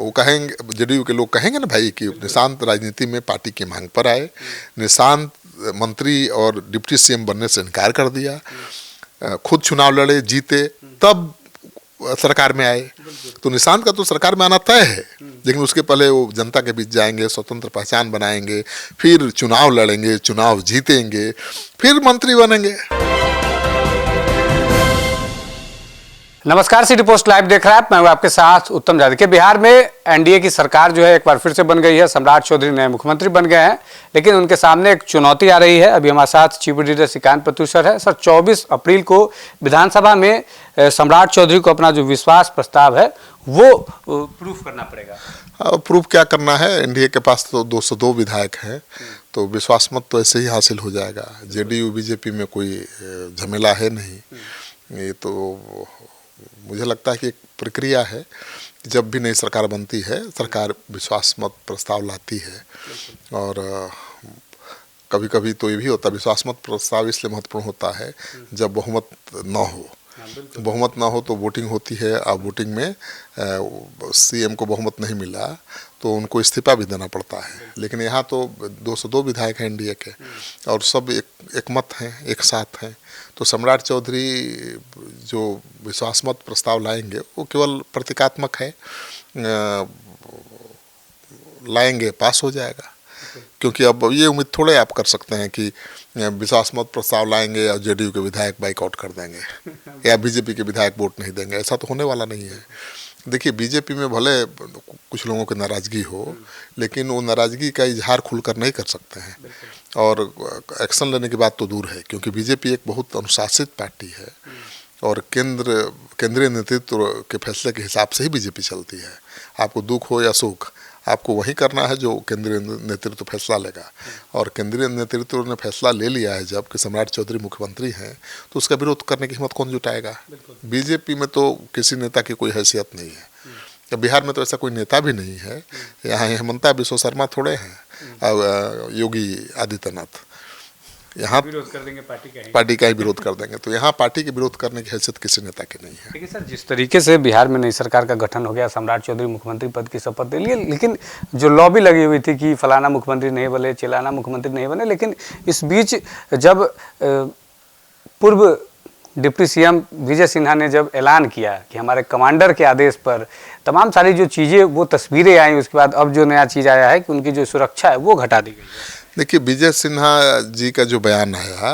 वो कहेंगे, जेडीयू के लोग कहेंगे ना भाई कि निशांत राजनीति में पार्टी की मांग पर आए, निशांत मंत्री और डिप्टी सीएम बनने से इनकार कर दिया, खुद चुनाव लड़े, जीते, तब सरकार में आए। तो निशांत का तो सरकार में आना तय है, लेकिन उसके पहले वो जनता के बीच जाएंगे, स्वतंत्र पहचान बनाएंगे, फिर चुनाव लड़ेंगे, चुनाव जीतेंगे, फिर मंत्री बनेंगे। नमस्कार, सिटी पोस्ट लाइव देख रहा है, मैं हूं आपके साथ उत्तम जादव। के बिहार में एनडीए की सरकार जो है एक बार फिर से बन गई है। सम्राट चौधरी नए मुख्यमंत्री बन गए हैं, लेकिन उनके सामने एक चुनौती आ रही है। अभी हमारे साथ चीफ एडिटर श्रीकांत पत्तू सर है। सर, 24 अप्रैल को विधानसभा में सम्राट चौधरी को अपना जो विश्वास प्रस्ताव है वो प्रूफ करना पड़ेगा। प्रूफ क्या करना है, एनडीए के पास तो 202 विधायक हैं, तो विश्वास मत तो ऐसे ही हासिल हो जाएगा। जेडीयू बीजेपी में कोई झमेला है नहीं। ये तो मुझे लगता है कि एक प्रक्रिया है। जब भी नई सरकार बनती है, सरकार विश्वास मत प्रस्ताव लाती है, और कभी कभी तो ये भी होता है, विश्वास मत प्रस्ताव इसलिए महत्वपूर्ण होता है जब बहुमत ना हो। बहुमत ना हो तो वोटिंग होती है, अब वोटिंग में सीएम को बहुमत नहीं मिला तो उनको इस्तीफा भी देना पड़ता है। लेकिन यहाँ तो 202 विधायक हैं एनडीए के, और सब एक मत हैं, एक साथ हैं। तो सम्राट चौधरी जो विश्वास मत प्रस्ताव लाएंगे वो केवल प्रतीकात्मक है, लाएंगे, पास हो जाएगा। क्योंकि अब ये उम्मीद थोड़े आप कर सकते हैं कि विश्वास मत प्रस्ताव लाएंगे और जेडीयू के विधायक बाइकआउट कर देंगे या बीजेपी के विधायक वोट नहीं देंगे। ऐसा तो होने वाला नहीं है। देखिए, बीजेपी में भले कुछ लोगों की नाराज़गी हो, लेकिन वो नाराज़गी का इजहार खुलकर नहीं कर सकते हैं, और एक्शन लेने की बात तो दूर है, क्योंकि बीजेपी एक बहुत अनुशासित पार्टी है और केंद्रीय नेतृत्व के फैसले के हिसाब से ही बीजेपी चलती है। आपको दुख हो या सुख, आपको वही करना है जो केंद्रीय नेतृत्व फैसला लेगा, और केंद्रीय नेतृत्व ने फैसला ले लिया है जब कि सम्राट चौधरी मुख्यमंत्री हैं, तो उसका विरोध करने की हिम्मत कौन जुटाएगा। बीजेपी में तो किसी नेता की कोई हैसियत नहीं है। बिहार में तो ऐसा कोई नेता भी नहीं है। यहाँ हेमंता बिश्व शर्मा थोड़े हैं, योगी आदित्यनाथ यहाँ विरोध कर देंगे, पार्टी का ही विरोध कर देंगे। तो यहाँ पार्टी के विरोध करने की हैसियत किसी नेता की नहीं है। देखिए सर, जिस तरीके से बिहार में नई सरकार का गठन हो गया, सम्राट चौधरी मुख्यमंत्री पद की शपथ ले लिए, लेकिन जो लॉबी लगी हुई थी कि फलाना मुख्यमंत्री नहीं बने, चिलाना मुख्यमंत्री नहीं बने, लेकिन इस बीच जब पूर्व डिप्टी सीएम विजय सिन्हा ने जब ऐलान किया कि हमारे कमांडर के आदेश पर तमाम सारी जो चीज़ें, वो तस्वीरें आई, उसके बाद अब जो नया चीज़ आया है कि उनकी जो सुरक्षा है वो घटा दी गई है। देखिए, विजय सिन्हा जी का जो बयान आया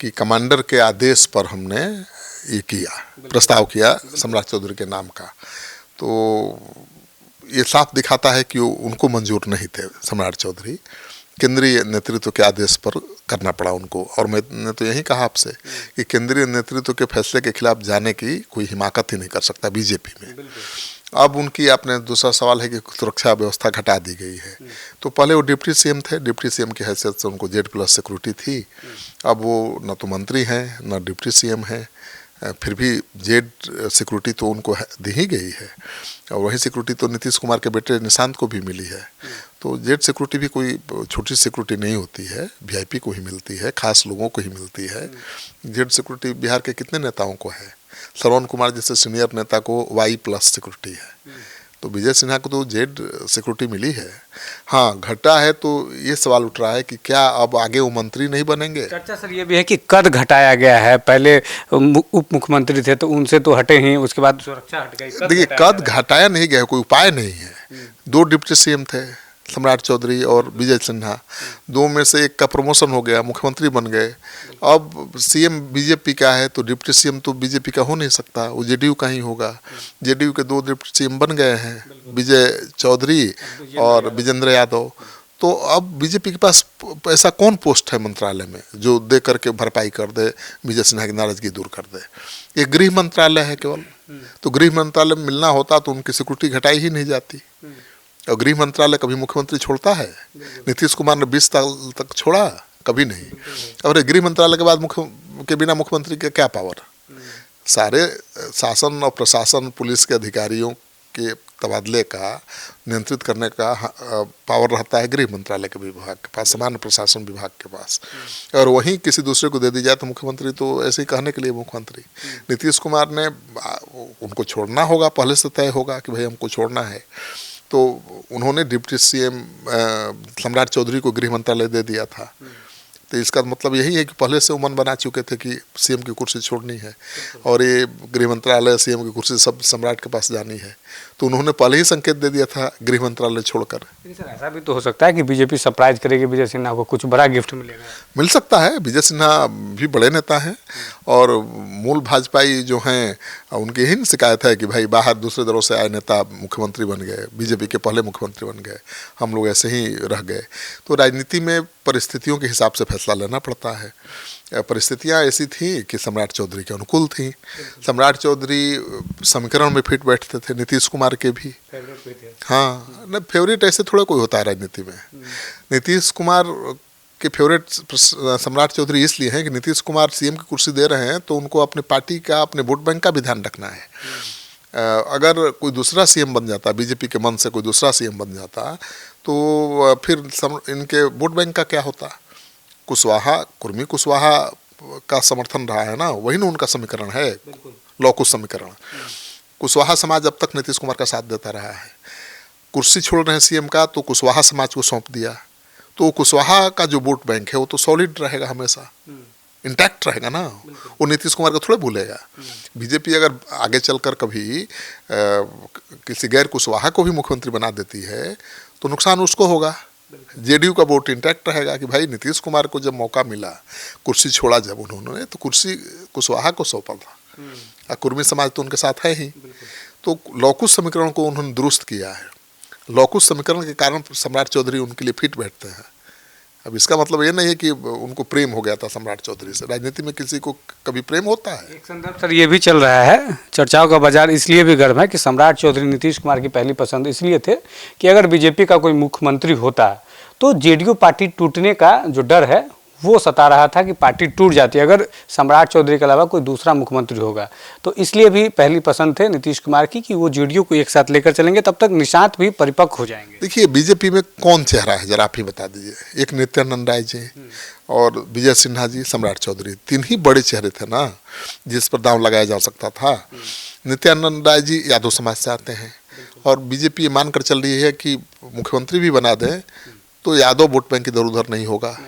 कि कमांडर के आदेश पर हमने ये किया, प्रस्ताव किया सम्राट चौधरी के नाम का, तो ये साफ दिखाता है कि उनको मंजूर नहीं थे सम्राट चौधरी। केंद्रीय नेतृत्व के आदेश पर करना पड़ा उनको। और मैंने तो यही कहा आपसे कि केंद्रीय नेतृत्व के फैसले के खिलाफ जाने की कोई हिमाकत ही नहीं कर सकता बीजेपी में। अब उनकी, आपने दूसरा सवाल है कि सुरक्षा व्यवस्था घटा दी गई है। तो पहले वो डिप्टी सीएम थे, डिप्टी सीएम की हैसियत से उनको Z+ सिक्योरिटी थी। अब वो न तो मंत्री हैं न डिप्टी सीएम हैं, फिर भी Z सिक्योरिटी तो उनको दी ही गई है, और वही सिक्योरिटी तो नीतीश कुमार के बेटे निशांत को भी मिली है। तो Z सिक्योरिटी भी कोई छोटी सिक्योरिटी नहीं होती है, VIP को ही मिलती है, खास लोगों को ही मिलती है। Z सिक्योरिटी बिहार के कितने नेताओं को है। श्रवण कुमार जैसे सीनियर नेता को Y+ सिक्योरिटी है, तो विजय सिन्हा को तो Z सिक्योरिटी मिली है। हाँ, घटा है तो ये सवाल उठ रहा है कि क्या अब आगे वो मंत्री नहीं बनेंगे। चर्चा सर ये भी है कि कद घटाया गया है, पहले उप मुख्यमंत्री थे तो उनसे तो हटे ही, उसके बाद सुरक्षा हट गई। देखिए, कद घटाया नहीं गया, कोई उपाय नहीं है। 2 डिप्टी सीएम थे, सम्राट चौधरी और विजय सिन्हा, 2 में से एक का प्रमोशन हो गया, मुख्यमंत्री बन गए। अब सीएम बीजेपी का है तो डिप्टी सीएम तो बीजेपी का हो नहीं सकता, वो जेडीयू का ही होगा। जेडीयू के 2 डिप्टी सीएम बन गए हैं, विजय चौधरी और विजेंद्र यादव। तो अब बीजेपी के पास ऐसा कौन पोस्ट है मंत्रालय में जो दे करके भरपाई कर दे, विजय सिन्हा की नाराजगी दूर कर दे। ये गृह मंत्रालय है केवल, तो गृह मंत्रालय में मिलना होता तो उनकी सिक्योरिटी घटाई ही नहीं जाती। और गृह मंत्रालय कभी मुख्यमंत्री छोड़ता है? नीतीश कुमार ने 20 साल तक छोड़ा? कभी नहीं। और गृह मंत्रालय के बाद के बिना मुख्यमंत्री के क्या पावर? सारे शासन और प्रशासन, पुलिस के अधिकारियों के तबादले का, नियंत्रित करने का पावर रहता है गृह मंत्रालय के विभाग के पास, सामान्य प्रशासन विभाग के पास। और वहीं किसी दूसरे को दे दी जाए तो मुख्यमंत्री तो ऐसे ही कहने के लिए मुख्यमंत्री। नीतीश कुमार ने, उनको छोड़ना होगा, पहले से तय होगा कि भाई हमको छोड़ना है। तो उन्होंने डिप्टी सीएम सम्राट चौधरी को गृह मंत्रालय दे दिया था। तो इसका मतलब यही है कि पहले से वो मन बना चुके थे कि सीएम की कुर्सी छोड़नी है और ये गृह मंत्रालय सीएम की कुर्सी सब सम्राट के पास जानी है, तो उन्होंने पहले ही संकेत दे दिया था गृह मंत्रालय छोड़कर। लेकिन सर ऐसा भी तो हो सकता है कि बीजेपी सरप्राइज करेगी, विजय सिन्हा को कुछ बड़ा गिफ्ट मिलेगा। मिल सकता है, विजय सिन्हा भी बड़े नेता हैं और मूल भाजपाई जो हैं उनकी यही शिकायत है कि भाई बाहर दूसरे दलों से आए नेता मुख्यमंत्री बन गए, बीजेपी के पहले मुख्यमंत्री बन गए, हम लोग ऐसे ही रह गए। तो राजनीति में परिस्थितियों के हिसाब से फैसला लेना पड़ता है। परिस्थितियां ऐसी थी कि सम्राट चौधरी के अनुकूल थी। सम्राट चौधरी समीकरण में फिट बैठते थे, नीतीश कुमार के भी। हाँ, न फेवरेट ऐसे थोड़ा कोई होता है राजनीति में। नीतीश कुमार के फेवरेट सम्राट चौधरी इसलिए हैं कि नीतीश कुमार सीएम की कुर्सी दे रहे हैं तो उनको अपने पार्टी का, अपने वोट बैंक का भी ध्यान रखना है। अगर कोई दूसरा सीएम बन जाता, बीजेपी के मन से कोई दूसरा सीएम बन जाता, तो फिर इनके वोट बैंक का क्या होता। कुशवाहा, कुर्मी कुशवाहा का समर्थन रहा है ना, वही ना उनका समीकरण है, लौकुश समीकरण। कुशवाहा समाज अब तक नीतीश कुमार का साथ देता रहा है। कुर्सी छोड़ रहे हैं सीएम का तो कुशवाहा समाज को सौंप दिया, तो कुशवाहा का जो वोट बैंक है वो तो सॉलिड रहेगा, हमेशा इंटैक्ट रहेगा ना, वो नीतीश कुमार को थोड़े भूलेगा। बीजेपी अगर आगे चलकर कभी किसी गैर कुशवाहा को भी मुख्यमंत्री बना देती है तो नुकसान उसको होगा। जेडीयू का वोट इंटैक्ट रहेगा कि भाई नीतीश कुमार को जब मौका मिला, कुर्सी छोड़ा जब उन्होंने, तो कुर्सी कुशवाहा को सौंपा था। कुर्मी समाज तो उनके साथ है ही। तो लौकुश समीकरण को उन्होंने दुरुस्त किया है। लौकुश समीकरण के कारण सम्राट चौधरी उनके लिए फिट बैठते हैं। अब इसका मतलब ये नहीं है कि उनको प्रेम हो गया था सम्राट चौधरी से। राजनीति में किसी को कभी प्रेम होता है। एक संदर्भ सर ये भी चल रहा है, चर्चाओं का बाजार इसलिए भी गर्म है कि सम्राट चौधरी नीतीश कुमार की पहली पसंद इसलिए थे कि अगर बीजेपी का कोई मुख्यमंत्री होता तो जेडीयू पार्टी टूटने का जो डर है वो सता रहा था कि पार्टी टूट जाती है अगर सम्राट चौधरी के अलावा कोई दूसरा मुख्यमंत्री होगा। तो इसलिए भी पहली पसंद थे नीतीश कुमार की कि वो जेडीयू को एक साथ लेकर चलेंगे, तब तक निशांत भी परिपक्व हो जाएंगे। देखिए, बीजेपी में कौन चेहरा है जरा आप ही बता दीजिए। एक नित्यानंद राय जी और विजय सिन्हा जी, सम्राट चौधरी, तीन ही बड़े चेहरे थे ना जिस पर दांव लगाया जा सकता था। नित्यानंद राय जी यादव समाज से आते हैं और बीजेपी ये मानकर चल रही है कि मुख्यमंत्री भी बना दें तो यादव वोट बैंक इधर उधर नहीं होगा।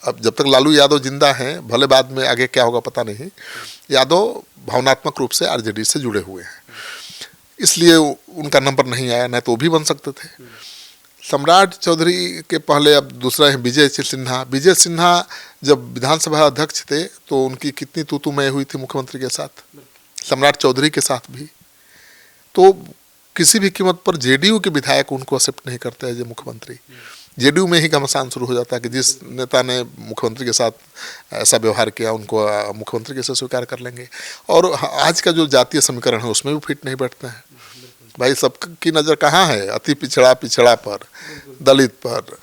अब जब तक लालू यादव जिंदा हैं, भले बाद में आगे क्या होगा पता नहीं, यादव भावनात्मक रूप से आरजेडी से जुड़े हुए हैं, इसलिए उनका नंबर नहीं आया, नहीं तो वो भी बन सकते थे। सम्राट चौधरी के पहले अब दूसरा है विजय सिन्हा। विजय सिन्हा जब विधानसभा अध्यक्ष थे तो उनकी कितनी तू मैं हुई थी मुख्यमंत्री के साथ, सम्राट चौधरी के साथ भी। तो किसी भी कीमत पर जेडीयू के विधायक उनको एक्सेप्ट नहीं करते हैं जो मुख्यमंत्री। जेडीयू में ही घमासान शुरू हो जाता है कि जिस नेता ने मुख्यमंत्री के साथ ऐसा व्यवहार किया उनको मुख्यमंत्री कैसे स्वीकार कर लेंगे। और आज का जो जातीय समीकरण है उसमें भी फिट नहीं बैठते हैं। भाई सबकी नज़र कहाँ है, अति पिछड़ा पर, दलित पर।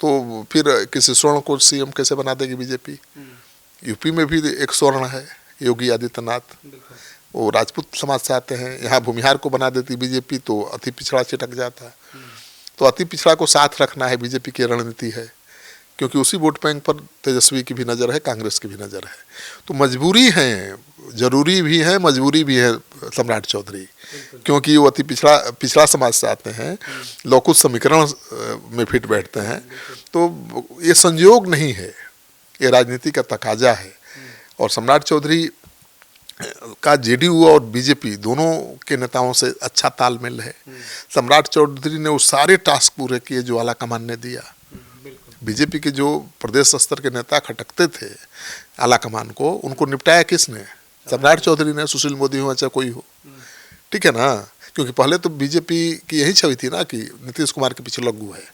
तो फिर किसी स्वर्ण को सीएम कैसे बना देगी बीजेपी। यूपी में भी एक स्वर्ण है, योगी आदित्यनाथ, वो राजपूत समाज से आते हैं। यहाँ भूमिहार को बना देती बीजेपी तो अति पिछड़ा चिटक जाता है। तो अति पिछड़ा को साथ रखना है बीजेपी की रणनीति है, क्योंकि उसी वोट बैंक पर तेजस्वी की भी नज़र है, कांग्रेस की भी नज़र है। तो मजबूरी है, जरूरी भी है, मजबूरी भी है सम्राट चौधरी, क्योंकि वो अति पिछड़ा समाज से आते हैं, लौकुश समीकरण में फिट बैठते हैं। तो ये संयोग नहीं है, ये राजनीति का तकाजा है। और सम्राट चौधरी का जेडीयू और बीजेपी दोनों के नेताओं से अच्छा तालमेल है। सम्राट चौधरी ने वो सारे टास्क पूरे किए जो आलाकमान ने दिया। बीजेपी के जो प्रदेश स्तर के नेता खटकते थे आलाकमान को, उनको निपटाया किसने? सम्राट चौधरी ने। सुशील मोदी हो चाहे कोई हो, ठीक है ना। क्योंकि पहले तो बीजेपी की यही छवि थी ना कि नीतीश कुमार के पीछे लग्गू है,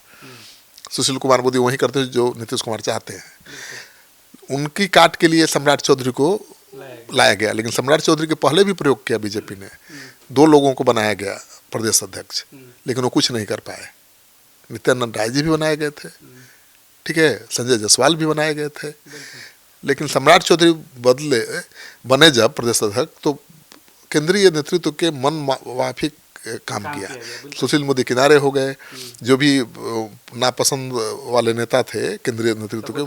सुशील कुमार मोदी वही करते हैं जो नीतीश कुमार चाहते हैं। उनकी काट के लिए सम्राट चौधरी को लाया गया, लेकिन सम्राट चौधरी के पहले भी प्रयोग किया बीजेपी ने। 2 लोगों को बनाया गया प्रदेश अध्यक्ष, लेकिन वो कुछ नहीं कर पाए। नित्यानंद राय जी भी बनाए गए थे, ठीक है, संजय जायसवाल भी बनाए गए थे, लेकिन सम्राट चौधरी बने जब प्रदेश अध्यक्ष तो केंद्रीय नेतृत्व के मन वाफिक काम किया। सुशील मोदी किनारे हो गए, जो भी नापसंद वाले नेता थे केंद्रीय नेतृत्व के,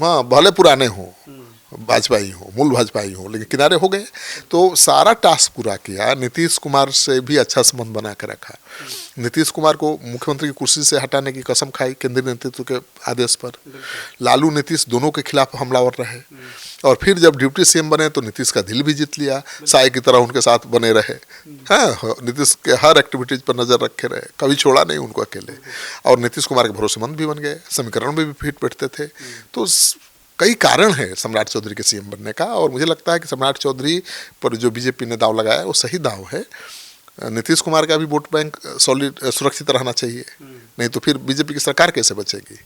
हाँ भले पुराने हों, भाजपाई हूँ, मूल भाजपाई हूँ, लेकिन किनारे हो गए। तो सारा टास्क पूरा किया, नीतीश कुमार से भी अच्छा संबंध बना के रखा, नीतीश कुमार को मुख्यमंत्री की कुर्सी से हटाने की कसम खाई केंद्रीय नेतृत्व के आदेश पर। लालू नीतीश दोनों के खिलाफ हमलावर रहे, और फिर जब डिप्टी सीएम बने तो नीतीश का दिल भी जीत लिया, साई की तरह उनके साथ बने रहे। हाँ, नीतीश के हर एक्टिविटीज पर नजर रखे रहे, कभी छोड़ा नहीं उनको अकेले, और नीतीश कुमार के भरोसेमंद भी बन गए, समीकरण में भी फिट बैठते थे। तो कई कारण हैं सम्राट चौधरी के सीएम बनने का, और मुझे लगता है कि सम्राट चौधरी पर जो बीजेपी ने दाव लगाया वो सही दाव है। नीतीश कुमार का भी वोट बैंक सॉलिड सुरक्षित रहना चाहिए, नहीं तो फिर बीजेपी की सरकार कैसे बचेगी।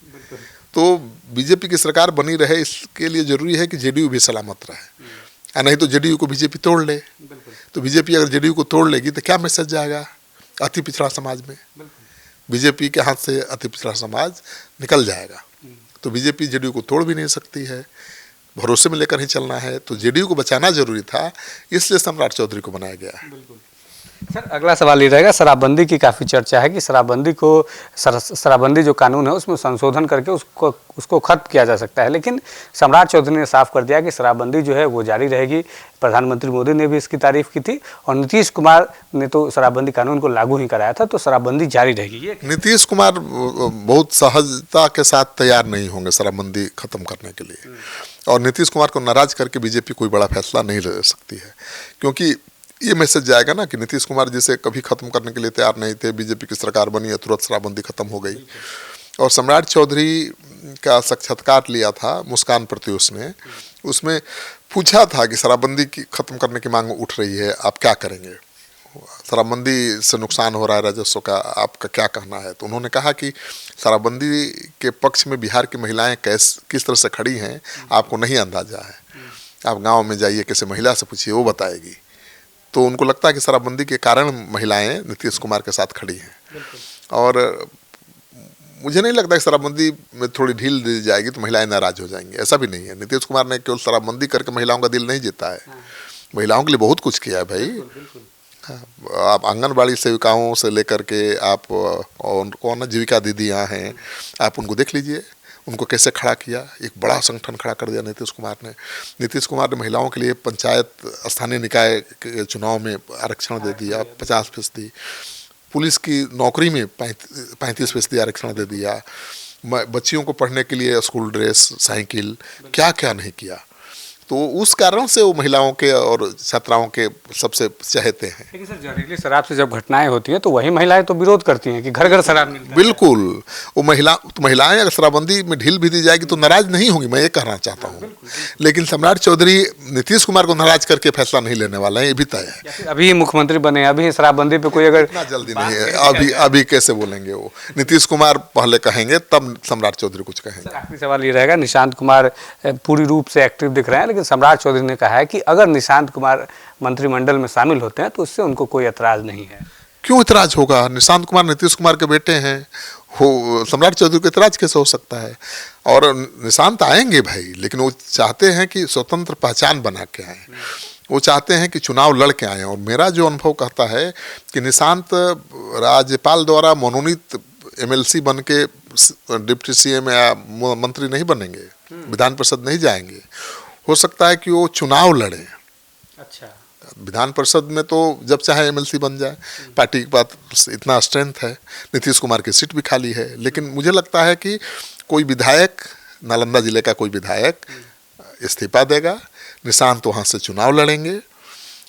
तो बीजेपी की सरकार बनी रहे इसके लिए जरूरी है कि जेडीयू भी सलामत रहे, और नहीं तो जेडीयू को बीजेपी तोड़ ले। तो बीजेपी अगर जेडीयू को तोड़ लेगी तो क्या मैसेज जाएगा अति पिछड़ा समाज में। बीजेपी के हाथ से अति पिछड़ा समाज निकल जाएगा। तो बीजेपी जेडीयू को तोड़ भी नहीं सकती है, भरोसे में लेकर ही चलना है। तो जेडीयू को बचाना जरूरी था, इसलिए सम्राट चौधरी को बनाया गया। सर, अगला सवाल ये रहेगा, शराबबंदी की काफ़ी चर्चा है कि शराबबंदी जो कानून है उसमें संशोधन करके उसको खत्म किया जा सकता है, लेकिन सम्राट चौधरी ने साफ कर दिया कि शराबबंदी जो है वो जारी रहेगी। प्रधानमंत्री मोदी ने भी इसकी तारीफ की थी, और नीतीश कुमार ने तो शराबबंदी कानून को लागू ही कराया था, तो शराबबंदी जारी रहेगी। ये नीतीश कुमार बहुत सहजता के साथ तैयार नहीं होंगे शराबबंदी खत्म करने के लिए, और नीतीश कुमार को नाराज करके बीजेपी कोई बड़ा फैसला नहीं ले सकती है, क्योंकि ये मैसेज जाएगा ना कि नीतीश कुमार जिसे कभी खत्म करने के लिए तैयार नहीं थे, बीजेपी की सरकार बनी है, तुरंत शराबबंदी खत्म हो गई। और सम्राट चौधरी का साक्षात्कार लिया था मुस्कान प्रत्युष ने, उसमें पूछा था कि शराबबंदी की खत्म करने की मांग उठ रही है, आप क्या करेंगे, शराबबंदी से नुकसान हो रहा है राजस्व का, आपका क्या कहना है। तो उन्होंने कहा कि शराबबंदी के पक्ष में बिहार की महिलाएं किस तरह से खड़ी हैं आपको नहीं अंदाजा है, आप गाँव में जाइए किसी महिला से पूछिए, वो बताएगी। तो उनको लगता है कि शराबबंदी के कारण महिलाएं नीतीश कुमार के साथ खड़ी हैं, और मुझे नहीं लगता कि शराबबंदी में थोड़ी ढील दी जाएगी तो महिलाएं नाराज हो जाएंगी, ऐसा भी नहीं है। नीतीश कुमार ने केवल शराबबंदी करके महिलाओं का दिल नहीं जीता है, महिलाओं के लिए बहुत कुछ किया है भाई। आप आंगनबाड़ी सेविकाओं से लेकर के आप कौन जीविका दीदियाँ हैं, आप उनको देख लीजिए, उनको कैसे खड़ा किया, एक बड़ा संगठन खड़ा कर दिया नीतीश कुमार ने। नीतीश कुमार ने महिलाओं के लिए पंचायत स्थानीय निकाय के चुनाव में आरक्षण दे दिया 50%, पुलिस की नौकरी में 35% आरक्षण दे दिया, बच्चियों को पढ़ने के लिए स्कूल ड्रेस, साइकिल, क्या क्या नहीं किया। तो उस कारण से वो महिलाओं के और छात्राओं के सबसे चाहते हैं। लेकिन सर, जहरीली शराब से जब घटनाएं होती हैं तो वही महिलाएं तो विरोध करती हैं कि घर घर शराब मिलता है। बिल्कुल, वो महिलाएं अगर शराबबंदी में ढील भी दी जाएगी तो नाराज नहीं होंगी, मैं ये कहना चाहता हूँ। लेकिन सम्राट चौधरी नीतीश कुमार को नाराज करके फैसला नहीं लेने वाला है, ये भी तय है। अभी मुख्यमंत्री बने, अभी शराबबंदी पे कोई अगर इतना जल्दी नहीं है, अभी कैसे बोलेंगे वो। नीतीश कुमार पहले कहेंगे तब सम्राट चौधरी कुछ कहेंगे। आखिरी सवाल ये रहेगा, निशांत कुमार पूरी रूप से एक्टिव दिख रहे हैं, लेकिन सम्राट चौधरी ने कहा है कि अगर निशांत कुमार मंत्रिमंडल में शामिल होते हैं तो उससे उनको कोई एतराज नहीं है। क्यों एतराज होगा? निशांत कुमार नीतीश कुमार के बेटे हैं, हो सम्राट चौधरी को एतराज कैसे हो सकता है? और निशांत आएंगे भाई, लेकिन वो चाहते हैं कि स्वतंत्र पहचान बना के आए, वो चाहते हैं कि चुनाव लड़ के आए। और मेरा जो अनुभव कहता है कि निशांत राज्यपाल द्वारा मनोनीत एमएलसी बन के डिप्टी सीएम या मंत्री नहीं बनेंगे, विधान परिषद नहीं जाएंगे। हो सकता है कि वो चुनाव लड़े। अच्छा, विधान परिषद में तो जब चाहे एमएलसी बन जाए, पार्टी के पास इतना स्ट्रेंथ है, नीतीश कुमार की सीट भी खाली है। लेकिन मुझे लगता है कि कोई विधायक, नालंदा जिले का कोई विधायक इस्तीफा देगा, निशांत वहाँ से चुनाव लड़ेंगे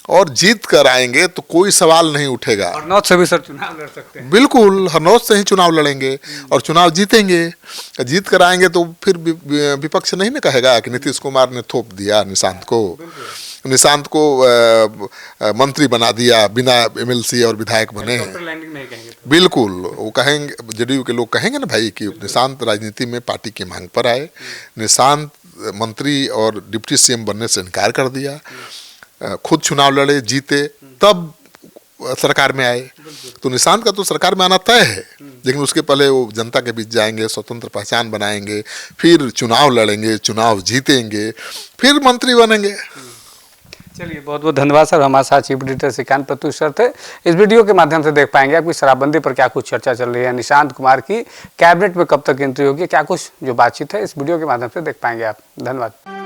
और जीत कर आएंगे तो कोई सवाल नहीं उठेगा। हरनौत से भी सर चुनाव लड़ सकते हैं। बिल्कुल, हरनौत से ही चुनाव लड़ेंगे और चुनाव जीतेंगे। जीत कर आएंगे तो फिर विपक्ष नहीं ना कहेगा कि नीतीश कुमार ने थोप दिया निशांत को मंत्री बना दिया, बिना एमएलसी और विधायक बने। बिल्कुल, वो कहेंगे, जेडीयू के लोग कहेंगे ना भाई कि निशांत राजनीति में पार्टी की मांग पर आए, निशांत मंत्री और डिप्टी सीएम बनने से इनकार कर दिया, खुद चुनाव लड़े, जीते, तब सरकार में आए। तो निशांत का तो सरकार में आना तय है, लेकिन उसके पहले वो जनता के बीच जाएंगे, स्वतंत्र पहचान बनाएंगे, फिर चुनाव लड़ेंगे, चुनाव जीतेंगे, फिर मंत्री बनेंगे। चलिए, बहुत बहुत धन्यवाद सर। हमारे साथ chief editor Shrikant Pratyush sir थे। इस वीडियो के माध्यम से देख पाएंगे आपकी शराबबंदी पर क्या कुछ चर्चा चल रही है, निशांत कुमार की कैबिनेट में कब तक एंट्री होगी, क्या कुछ जो बातचीत है इस वीडियो के माध्यम से देख पाएंगे आप। धन्यवाद।